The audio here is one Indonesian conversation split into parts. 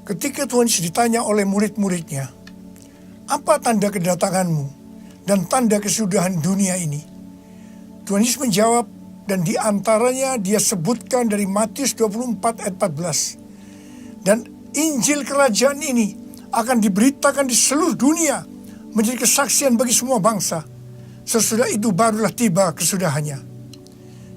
Ketika Tuhan Yesus ditanya oleh murid-muridnya, apa tanda kedatanganmu dan tanda kesudahan dunia ini? Tuhan Yesus menjawab, dan di antaranya dia sebutkan dari Matius 24 ayat 14. Dan Injil kerajaan ini akan diberitakan di seluruh dunia menjadi kesaksian bagi semua bangsa. Sesudah itu barulah tiba kesudahannya.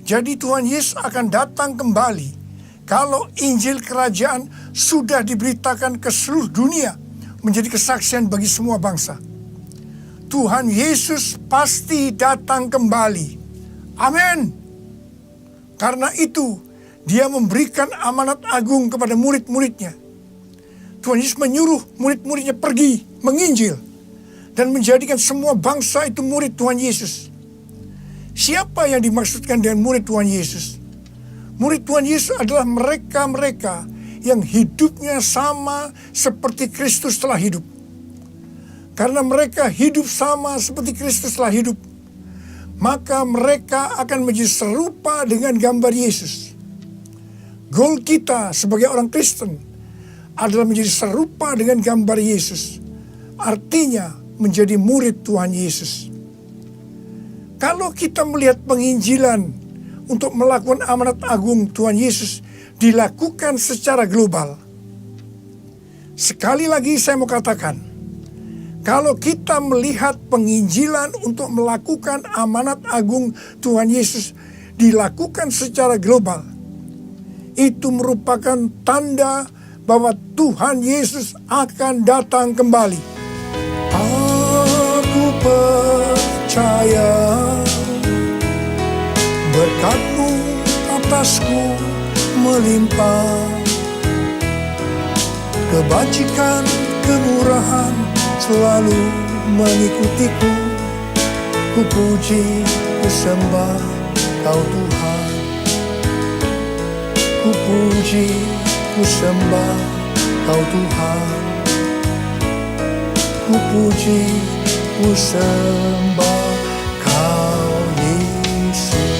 Jadi Tuhan Yesus akan datang kembali kalau Injil kerajaan sudah diberitakan ke seluruh dunia menjadi kesaksian bagi semua bangsa. Tuhan Yesus pasti datang kembali. Amin. Karena itu dia memberikan amanat agung kepada murid-muridnya. Tuhan Yesus menyuruh murid-muridnya pergi menginjil dan menjadikan semua bangsa itu murid Tuhan Yesus. Siapa yang dimaksudkan dengan murid Tuhan Yesus? Murid Tuhan Yesus adalah mereka-mereka yang hidupnya sama seperti Kristus telah hidup. Karena mereka hidup sama seperti Kristus telah hidup, maka mereka akan menjadi serupa dengan gambar Yesus. Goal kita sebagai orang Kristen adalah menjadi serupa dengan gambar Yesus. Artinya menjadi murid Tuhan Yesus. Kalau kita melihat penginjilan untuk melakukan amanat agung Tuhan Yesus dilakukan secara global. Sekali lagi saya mau katakan, kalau kita melihat penginjilan untuk melakukan amanat agung Tuhan Yesus dilakukan secara global, itu merupakan tanda bahwa Tuhan Yesus akan datang kembali. Aku percaya berkat-Mu atasku melimpah, kebajikan, kemurahan selalu mengikutiku. Ku puji, ku sembah Kau Tuhan. Ku puji, ku sembah Kau Tuhan. Ku puji, ku sembah Kau Yesus.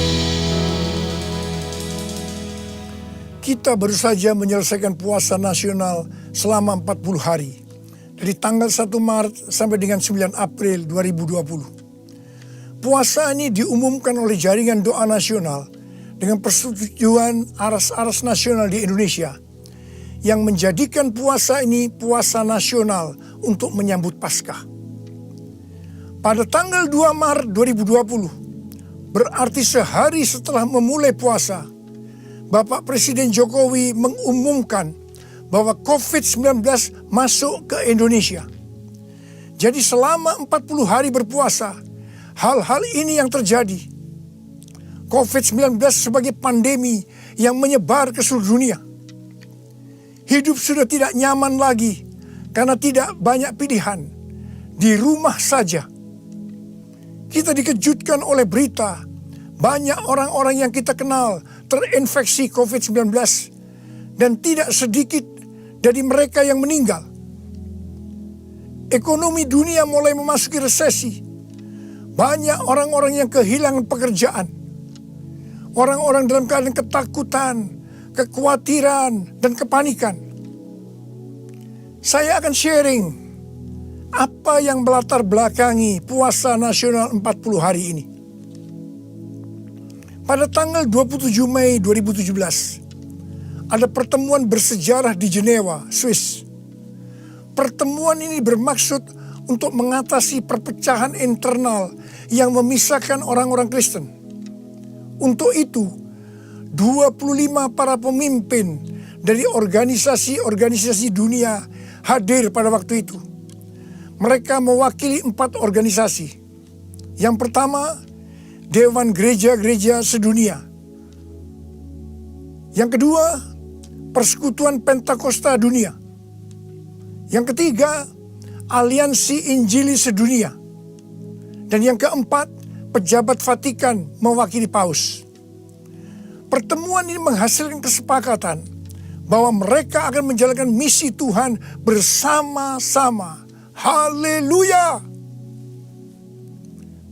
Kita baru saja menyelesaikan puasa nasional selama 40 hari. Dari tanggal 1 Maret sampai dengan 9 April 2020. Puasa ini diumumkan oleh Jaringan Doa Nasional dengan persetujuan aras-aras nasional di Indonesia, yang menjadikan puasa ini puasa nasional untuk menyambut Paskah. Pada tanggal 2 Maret 2020, berarti sehari setelah memulai puasa, Bapak Presiden Jokowi mengumumkan bahwa COVID-19 masuk ke Indonesia. Jadi selama 40 hari berpuasa, hal-hal ini yang terjadi. COVID-19 sebagai pandemi yang menyebar ke seluruh dunia. Hidup sudah tidak nyaman lagi karena tidak banyak pilihan. Di rumah saja. Kita dikejutkan oleh berita banyak orang-orang yang kita kenal terinfeksi COVID-19 dan tidak sedikit dari mereka yang meninggal. Ekonomi dunia mulai memasuki resesi. Banyak orang-orang yang kehilangan pekerjaan. Orang-orang dalam keadaan ketakutan, kekhawatiran, dan kepanikan. Saya akan sharing apa yang melatar belakangi puasa nasional 40 hari ini. Pada tanggal 27 Mei 2017, ada pertemuan bersejarah di Jenewa, Swiss. Pertemuan ini bermaksud untuk mengatasi perpecahan internal yang memisahkan orang-orang Kristen. Untuk itu, 25 para pemimpin dari organisasi-organisasi dunia hadir pada waktu itu. Mereka mewakili 4 organisasi. Yang pertama, Dewan Gereja-Gereja Sedunia. Yang kedua, Persekutuan Pentakosta Dunia. Yang ketiga, Aliansi Injili Sedunia. Dan yang keempat, Pejabat Vatikan mewakili Paus. Pertemuan ini menghasilkan kesepakatan bahwa mereka akan menjalankan misi Tuhan bersama-sama. Haleluya!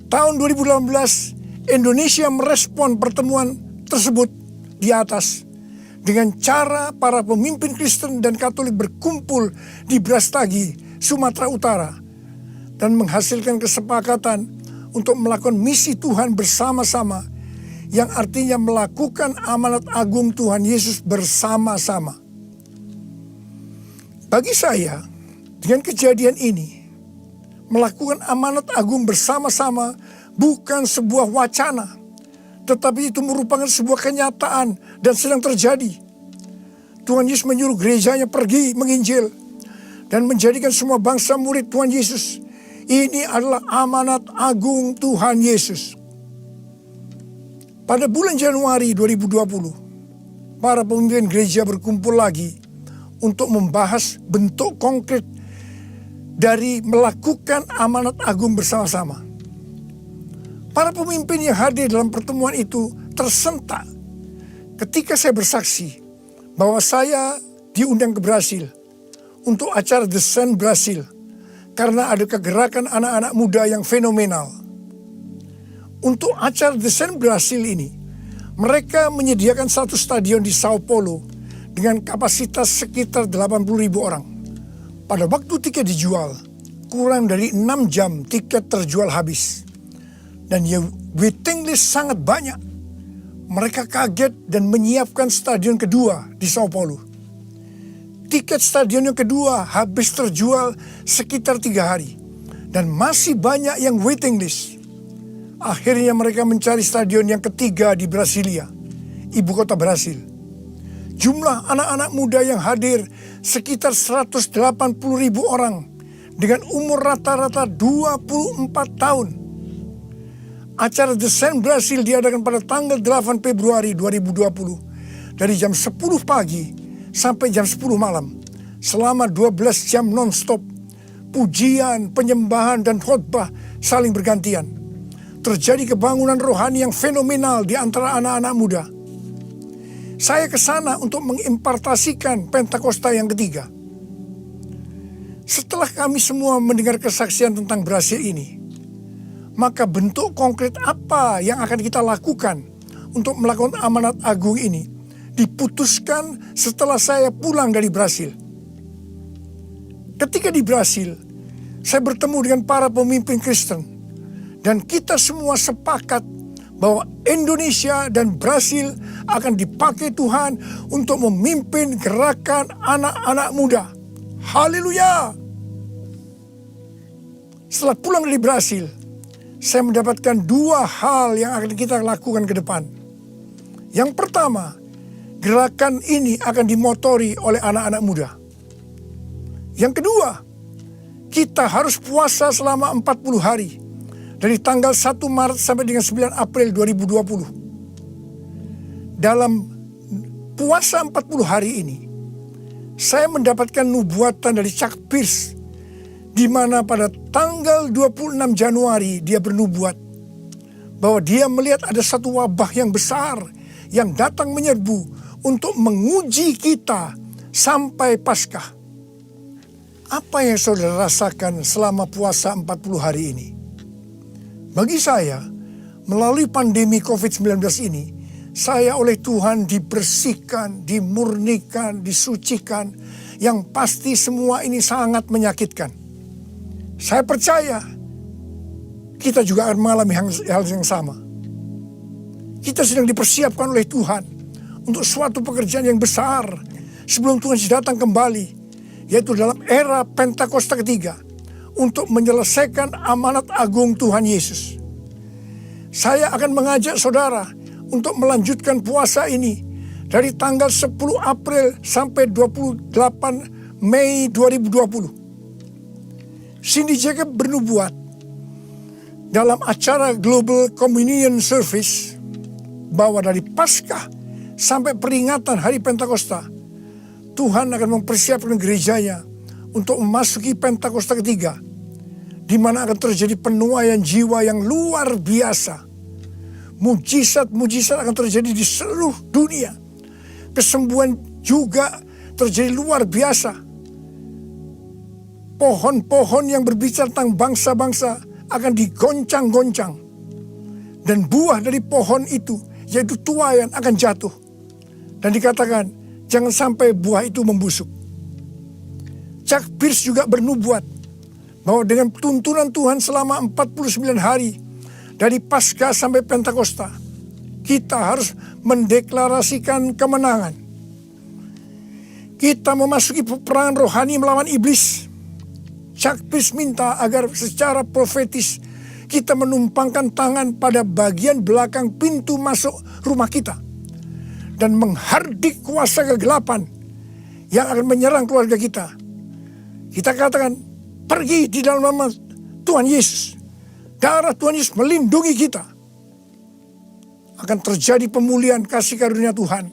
Tahun 2018, Indonesia merespon pertemuan tersebut di atas dengan cara para pemimpin Kristen dan Katolik berkumpul di Brastagi, Sumatera Utara, dan menghasilkan kesepakatan untuk melakukan misi Tuhan bersama-sama, yang artinya melakukan amanat agung Tuhan Yesus bersama-sama. Bagi saya, dengan kejadian ini, melakukan amanat agung bersama-sama bukan sebuah wacana, tetapi itu merupakan sebuah kenyataan dan sedang terjadi. Tuhan Yesus menyuruh gerejanya pergi menginjil dan menjadikan semua bangsa murid Tuhan Yesus. Ini adalah amanat agung Tuhan Yesus. Pada bulan Januari 2020, para pemimpin gereja berkumpul lagi untuk membahas bentuk konkret dari melakukan amanat agung bersama-sama. Para pemimpin yang hadir dalam pertemuan itu tersentak ketika saya bersaksi bahwa saya diundang ke Brasil untuk acara The Sun Brasil, karena ada kegerakan anak-anak muda yang fenomenal. Untuk acara The Sun Brasil ini, mereka menyediakan satu stadion di Sao Paulo dengan kapasitas sekitar 80.000 orang. Pada waktu tiket dijual, kurang dari 6 jam tiket terjual habis. Dan waiting list sangat banyak. Mereka kaget dan menyiapkan stadion kedua di Sao Paulo. Tiket stadion yang kedua habis terjual sekitar 3 hari. Dan masih banyak yang waiting list. Akhirnya mereka mencari stadion yang ketiga di Brasilia, ibu kota Brasil. Jumlah anak-anak muda yang hadir sekitar 180.000 orang dengan umur rata-rata 24 tahun. Acara The Sun Brasil diadakan pada tanggal 8 Februari 2020 dari jam 10 pagi sampai jam 10 malam, selama 12 jam non-stop. Pujian, penyembahan, dan khotbah saling bergantian. Terjadi kebangunan rohani yang fenomenal di antara anak-anak muda. Saya ke sana untuk mengimpartasikan Pentakosta yang ketiga. Setelah kami semua mendengar kesaksian tentang Brasil ini, maka bentuk konkret apa yang akan kita lakukan untuk melakukan amanat agung ini diputuskan setelah saya pulang dari Brasil. Ketika di Brasil, saya bertemu dengan para pemimpin Kristen, dan kita semua sepakat bahwa Indonesia dan Brasil akan dipakai Tuhan untuk memimpin gerakan anak-anak muda. Haleluya! Setelah pulang dari Brasil, saya mendapatkan 2 hal yang akan kita lakukan ke depan. Yang pertama, gerakan ini akan dimotori oleh anak-anak muda. Yang kedua, kita harus puasa selama 40 hari. Dari tanggal 1 Maret sampai dengan 9 April 2020. Dalam puasa 40 hari ini, saya mendapatkan nubuatan dari Chuck Pierce, di mana pada tanggal 26 Januari dia bernubuat bahwa dia melihat ada satu wabah yang besar yang datang menyerbu untuk menguji kita sampai Paskah. Apa yang saudara rasakan selama puasa 40 hari ini? Bagi saya, melalui pandemi COVID-19 ini, saya oleh Tuhan dibersihkan, dimurnikan, disucikan. Yang pasti semua ini sangat menyakitkan. Saya percaya kita juga akan mengalami hal yang sama. Kita sedang dipersiapkan oleh Tuhan untuk suatu pekerjaan yang besar sebelum Tuhan datang kembali, yaitu dalam era Pentakosta ketiga, untuk menyelesaikan amanat agung Tuhan Yesus. Saya akan mengajak saudara untuk melanjutkan puasa ini dari tanggal 10 April sampai 28 Mei 2020. Cindy Jacob bernubuat dalam acara Global Communion Service bahwa dari Paskah sampai peringatan hari Pentakosta, Tuhan akan mempersiapkan gerejanya untuk memasuki Pentakosta ketiga, di mana akan terjadi penuaian jiwa yang luar biasa. Mujizat-mujizat akan terjadi di seluruh dunia. Kesembuhan juga terjadi luar biasa. Pohon-pohon yang berbicara tentang bangsa-bangsa akan digoncang-goncang. Dan buah dari pohon itu, yaitu tuaian, akan jatuh. Dan dikatakan, Jangan sampai buah itu membusuk. Chuck Pierce juga bernubuat bahwa dengan tuntunan Tuhan selama 49 hari dari Paskah sampai Pentakosta, kita harus mendeklarasikan kemenangan. Kita memasuki peperangan rohani melawan iblis. Chuck Pierce minta agar secara profetis kita menumpangkan tangan pada bagian belakang pintu masuk rumah kita dan menghardik kuasa kegelapan yang akan menyerang keluarga kita. Kita katakan, pergi di dalam nama Tuhan Yesus. Darah Tuhan Yesus melindungi kita. Akan terjadi pemulihan kasih karunia Tuhan.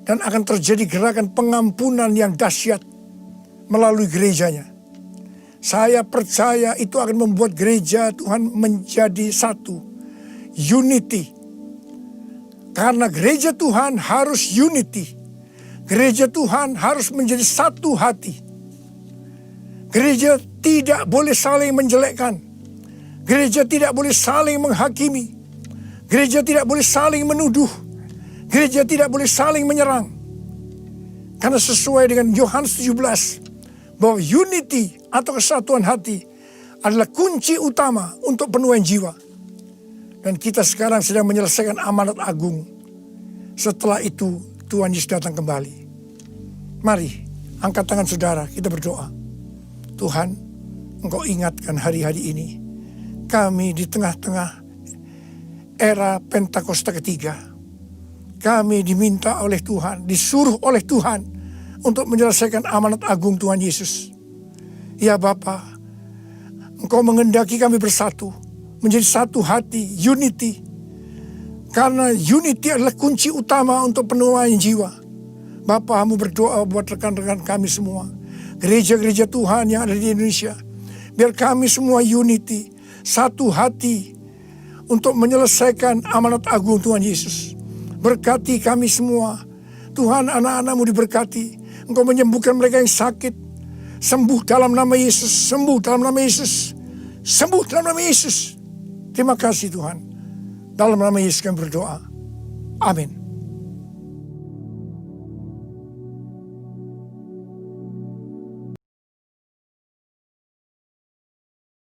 Dan akan terjadi gerakan pengampunan yang dahsyat melalui gerejanya. Saya percaya itu akan membuat gereja Tuhan menjadi satu. Unity. Karena gereja Tuhan harus unity. Gereja Tuhan harus menjadi satu hati. Gereja tidak boleh saling menjelekkan. Gereja tidak boleh saling menghakimi. Gereja tidak boleh saling menuduh. Gereja tidak boleh saling menyerang. Karena sesuai dengan Yohanes 17, bahwa unity atau kesatuan hati adalah kunci utama untuk penuaian jiwa. Dan kita sekarang sedang menyelesaikan amanat agung. Setelah itu Tuhan Yesus datang kembali. Mari angkat tangan saudara, kita berdoa. Tuhan, Engkau ingatkan hari-hari ini. Kami di tengah-tengah era Pentakosta ketiga. Kami diminta oleh Tuhan, disuruh oleh Tuhan untuk menyelesaikan amanat agung Tuhan Yesus. Ya Bapa, Engkau menghendaki kami bersatu, menjadi satu hati, unity. Karena unity adalah kunci utama untuk penuaian jiwa. Bapa, Hamba berdoa buat rekan-rekan kami semua. Gereja-gereja Tuhan yang ada di Indonesia. Biar kami semua unity, satu hati untuk menyelesaikan amanat agung Tuhan Yesus. Berkati kami semua. Tuhan, anak-anak-Mu diberkati. Engkau menyembuhkan mereka yang sakit. Sembuh dalam nama Yesus. Sembuh dalam nama Yesus. Sembuh dalam nama Yesus. Terima kasih Tuhan. Dalam nama Yesus kami berdoa. Amin.